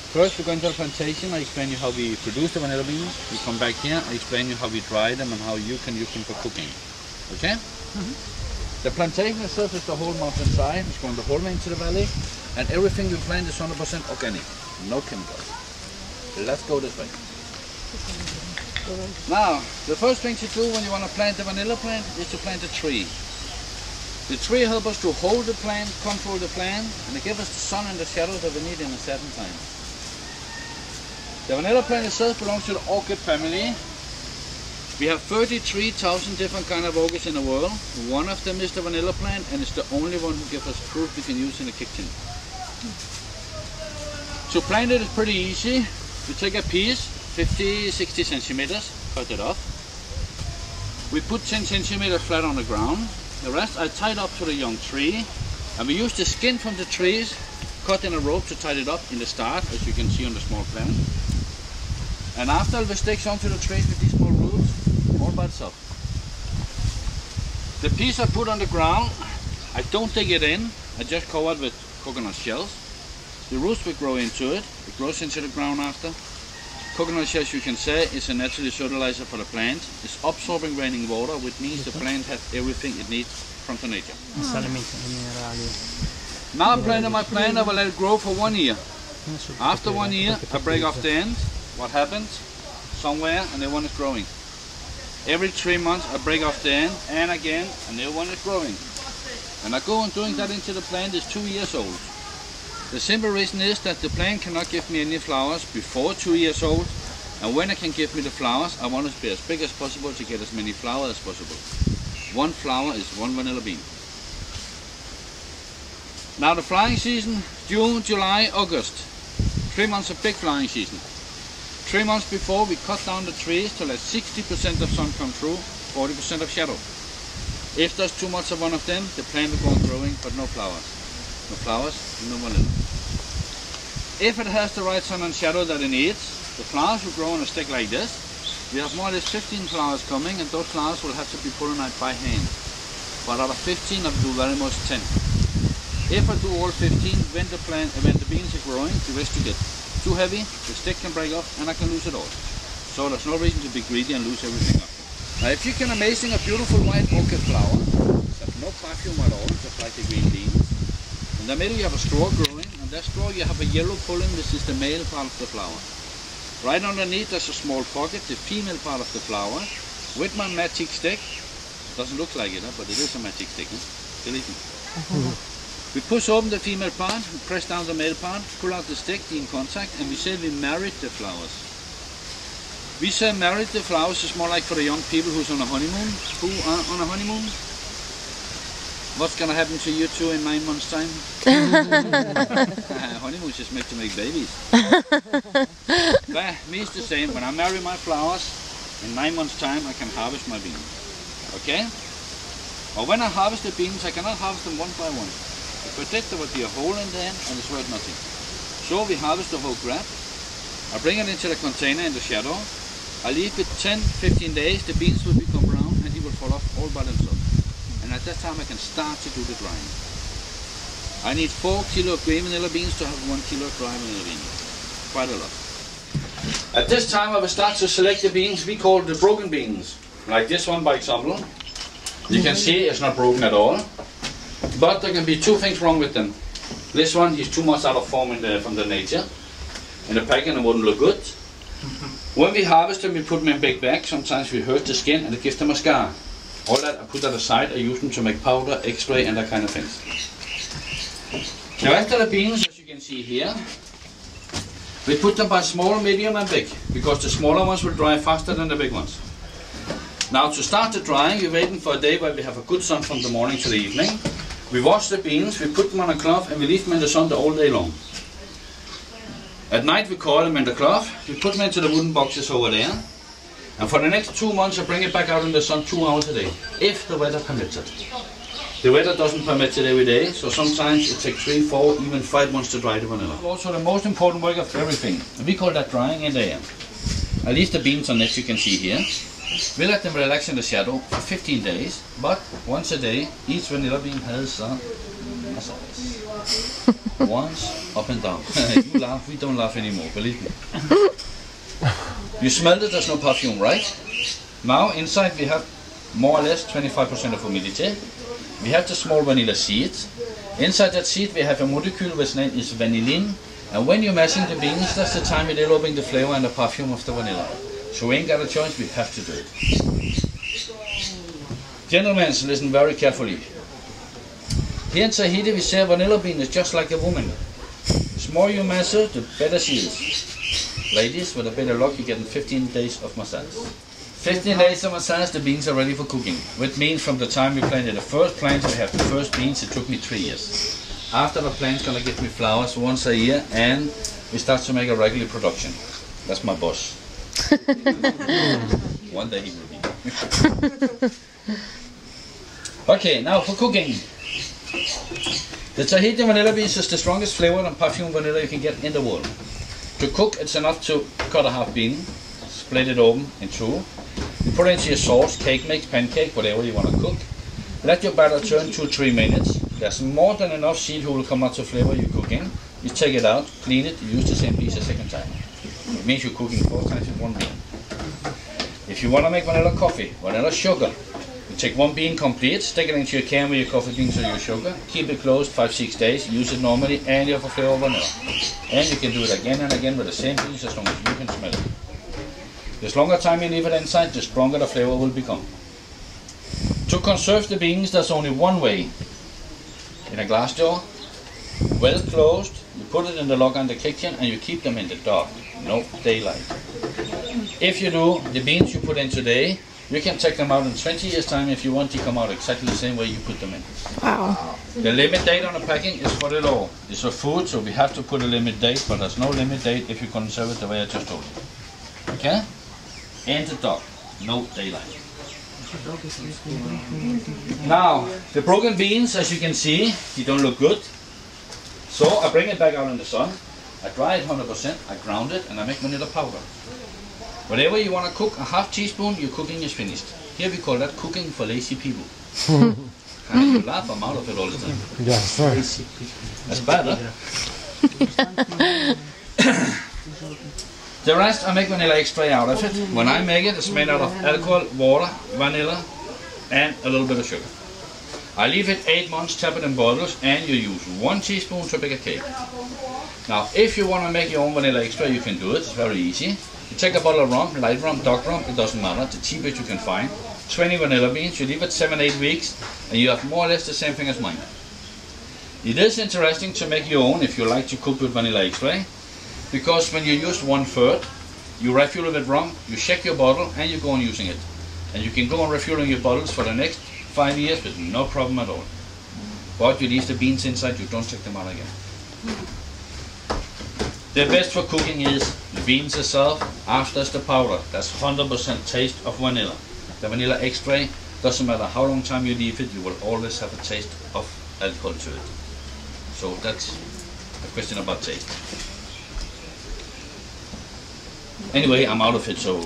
First we go into the plantation, I explain you how we produce the vanilla beans. We come back here, I explain you how we dry them and how you can use them for cooking. Okay? The plantation itself is the whole mountainside. It's going the whole way into the valley. And everything we plant is 100% organic. No chemicals. Let's go this way. Now, the first thing to do when you want to plant the vanilla plant is to plant a tree. The tree helps us to hold the plant, control the plant, and it gives us the sun and the shadow that we need in a certain time. The vanilla plant itself belongs to the orchid family. We have 33,000 different kind of orchids in the world. One of them is the vanilla plant, and it's the only one who gives us fruit we can use in the kitchen. To plant it is pretty easy. We take a piece, 50-60 centimeters, cut it off. We put 10 centimeters flat on the ground. The rest I tied up to the young tree, and we use the skin from the trees, cut in a rope to tie it up in the start, as you can see on the small plant. And after we stick onto the trees with these small roots, all by itself. The piece I put on the ground, I don't dig it in, I just cover it with coconut shells. The roots will grow into it, it grows into the ground after. Coconut shells, you can say, is a natural fertilizer for the plant. It's absorbing raining water, which means the plant has everything it needs from the nature. Now I planted my plant, I will let it grow for 1 year. After 1 year, I break off the end. What happens? Somewhere a new one is growing. Every 3 months I break off the end, and again a new one is growing. And I go on doing that until the plant is 2 years old. The simple reason is that the plant cannot give me any flowers before 2 years old, and when it can give me the flowers, I want it to be as big as possible to get as many flowers as possible. One flower is one vanilla bean. Now the flying season, June, July, August. 3 months of big flying season. 3 months before we cut down the trees to let 60% of sun come through, 40% of shadow. If there's too much of one of them, the plant will go on growing, but no flowers. No flowers, no vanilla. If it has the right sun and shadow that it needs, the flowers will grow on a stick like this. We have more or less 15 flowers coming, and those flowers will have to be pollinated by hand. But out of 15, I will do very much 10. If I do all 15, when the beans are growing, the rest will get too heavy, the stick can break off, and I can lose it all. So there's no reason to be greedy and lose everything up. Now if you can imagine a beautiful white orchid flower, there's no perfume at all, just like the green beans. In the middle you have a straw growing, and that straw you have a yellow pollen, which is the male part of the flower. Right underneath there's a small pocket, the female part of the flower. With my magic stick, doesn't look like it, but it is a magic stick, believe me. We push open the female part, we press down the male part, pull out the stick, be in contact, and we say we married the flowers. We say married the flowers is more like for the young people who's on a honeymoon. Who are on a honeymoon? What's gonna happen to you two in 9 months' time? Honeymoon is made to make babies. But me it's the same. When I marry my flowers, in 9 months' time I can harvest my beans. Okay? Or when I harvest the beans, I cannot harvest them one by one. Because there would be a hole in the end and it's worth nothing. So we harvest the whole crop. I bring it into the container in the shadow. I leave it 10-15 days, the beans will become brown and they will fall off all by themselves. And at that time I can start to do the drying. I need 4 kilo of green vanilla beans to have 1 kilo of dry vanilla beans. Quite a lot. At this time I will start to select the beans we call the broken beans. Like this one by example. You can see it's not broken at all. But there can be 2 things wrong with them. This one is too much out of form from the nature. In the packaging it wouldn't look good. When we harvest them we put them in big bags. Sometimes we hurt the skin and it gives them a scar. All that I put that aside, I use them to make powder, x-ray and that kind of things. Now after the beans, as you can see here, we put them by small, medium and big. Because the smaller ones will dry faster than the big ones. Now to start the drying, we're waiting for a day where we have a good sun from the morning to the evening. We wash the beans, we put them on a cloth and we leave them in the sun all day long. At night we coil them in the cloth, we put them into the wooden boxes over there. And for the next 2 months I bring it back out in the sun 2 hours a day, if the weather permits it. The weather doesn't permit it every day, so sometimes it takes 3, 4, even 5 months to dry the vanilla. Also the most important work of everything, we call that drying in the air. I leave the beans on as you can see here. We let them relax in the shadow for 15 days, but once a day, each vanilla bean has a massage. Once, up and down. You laugh, we don't laugh anymore, believe me. You smelled it, there's no perfume, right? Now inside we have more or less 25% of humidity. We have the small vanilla seed. Inside that seed we have a molecule which name is vanillin. And when you're mashing the beans, that's the time you're developing the flavor and the perfume of the vanilla. So we ain't got a choice, we have to do it. Gentlemen, listen very carefully. Here in Tahiti we say a vanilla bean is just like a woman. The more you measure, the better she is. Ladies, with a bit of luck, you get 15 days of massage. 15 days of massage, the beans are ready for cooking. Which means from the time we planted the first plant, we have the first beans, it took me 3 years. After the plant's gonna give me flowers once a year, and we start to make a regular production. That's my boss. One day he will be. Okay, now for cooking. The Tahiti vanilla beans is the strongest flavor and perfume vanilla you can get in the world. To cook, it's enough to cut a half bean, split it open in two. You put it into your sauce, cake mix, pancake, whatever you want to cook. Let your batter turn 2-3 minutes. There's more than enough seed who will come out to flavor your cooking. You take it out, clean it, you use the same piece a second time. It means you're cooking 4 times with 1 bean. If you want to make vanilla coffee, vanilla sugar, you take 1 bean complete, stick it into your can with your coffee beans or your sugar, keep it closed 5-6 days, use it normally, and you have a flavor of vanilla. And you can do it again and again with the same beans as long as you can smell it. The longer time you leave it inside, the stronger the flavor will become. To conserve the beans, there's only one way. In a glass jar, well closed, you put it in the log in the kitchen and you keep them in the dark, no daylight. If you do, the beans you put in today, you can take them out in 20 years time if you want to come out exactly the same way you put them in. Wow. The limit date on the packing is for the law. It's for food, so we have to put a limit date, but there's no limit date if you conserve it the way I just told you. Okay? In the dark, no daylight. Now, the broken beans, as you can see, they don't look good. So I bring it back out in the sun, I dry it 100%, I ground it, and I make vanilla powder. Whatever you want to cook, a half teaspoon, your cooking is finished. Here we call that cooking for lazy people. You laugh, I'm out of it all the time. Yeah, sorry. That's bad, huh? The rest I make vanilla extract out of it. When I make it, it's made out of alcohol, water, vanilla, and a little bit of sugar. I leave it 8 months, tap it in bottles, and you use 1 teaspoon to bake a cake. Now, if you want to make your own vanilla extract, you can do it. It's very easy. You take a bottle of rum, light rum, dark rum, it doesn't matter. The cheapest you can find. 20 vanilla beans. You leave it 7-8 weeks, and you have more or less the same thing as mine. It is interesting to make your own if you like to cook with vanilla extract. Because when you use 1/3, you refuel it with rum, you check your bottle, and you go on using it. And you can go on refueling your bottles for the next 5 years with no problem at all. But you leave the beans inside, you don't take them out again. The best for cooking is the beans itself, after the powder. That's 100% taste of vanilla. The vanilla extract, doesn't matter how long time you leave it, you will always have a taste of alcohol to it. So that's a question about taste. Anyway, I'm out of it, so